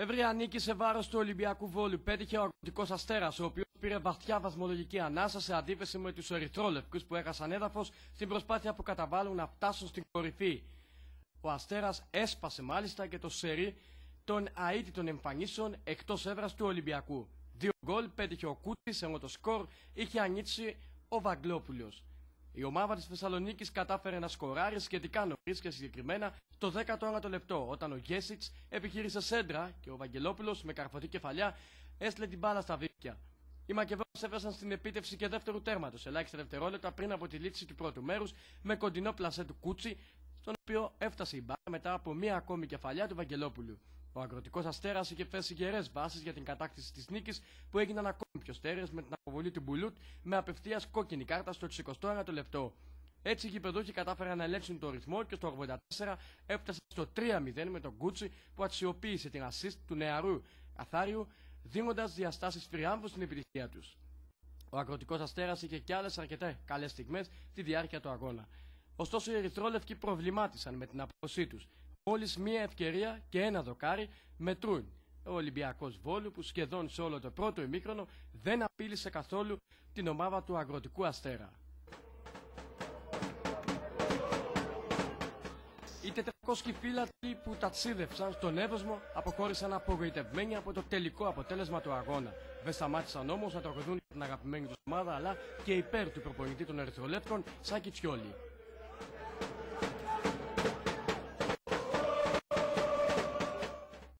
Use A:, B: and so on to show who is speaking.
A: Ευρεία νίκη σε βάρος του Ολυμπιακού Βόλου πέτυχε ο Αγροτικός Αστέρας, ο οποίος πήρε βαθιά βαθμολογική ανάσα σε αντίθεση με τους ερυθρόλευκους που έχασαν έδαφος στην προσπάθεια που καταβάλουν να φτάσουν στην κορυφή. Ο Αστέρας έσπασε μάλιστα και το σερί των αίτητων εμφανίσεων εκτός έδρας του Ολυμπιακού. 2 γκολ πέτυχε ο Κούτης, ενώ το σκορ είχε ανοίξει ο Βαγγλόπουλος. Η ομάδα της Θεσσαλονίκης κατάφερε να σκοράρει σχετικά νωρίς και συγκεκριμένα το 19ο λεπτό, όταν ο Γκέσιτς επιχείρησε σέντρα και ο Βαγγελόπουλος με καρφωτή κεφαλιά έστειλε την μπάλα στα δίκτυα. Οι Μακεδόνες έφτασαν στην επίτευξη και δεύτερου τέρματος, ελάχιστα δευτερόλεπτα πριν από τη λήξη του πρώτου μέρους, με κοντινό πλασέ του Κούτσι, στον οποίο έφτασε η μπάλα μετά από μία ακόμη κεφαλιά του Βαγγελόπουλου. Ο Αγροτικός Αστέρας είχε θέσει γερές βάσεις για την κατάκτηση της νίκης, που έγιναν ακόμη πιο στέρεες με την αποβολή του Μπουλούτ με απευθείας κόκκινη κάρτα στο 21ο λεπτό. Έτσι οι γηπεδούχοι κατάφεραν να ελέγξουν το ρυθμό και στο 84 έφτασε στο 3-0 με τον Κούτσι, που αξιοποίησε την assist του νεαρού Αθάριου, δίνοντας διαστάσεις τριάμβου στην επιτυχία τους. Ο Αγροτικός Αστέρας είχε κι άλλες αρκετά καλές στιγμές στη διάρκεια του αγώνα. Ωστόσο οι ερυθρόλευκοι προβλημάτισαν με την απόδοσή τους. Μόλις μία ευκαιρία και ένα δοκάρι μετρούν. Ο Ολυμπιακός Βόλου, που σχεδόν σε όλο το πρώτο ημίχρονο δεν απείλησε καθόλου την ομάδα του Αγροτικού Αστέρα. Οι 400 φύλακοι που ταξίδευσαν στον Εύωσμο αποχώρησαν απογοητευμένοι από το τελικό αποτέλεσμα του αγώνα. Δεν σταμάτησαν όμως να τραγουδούν για την αγαπημένη τους ομάδα, αλλά και υπέρ του προπονητή των Ερυθρολεύκων Σάκη Τσιόλη.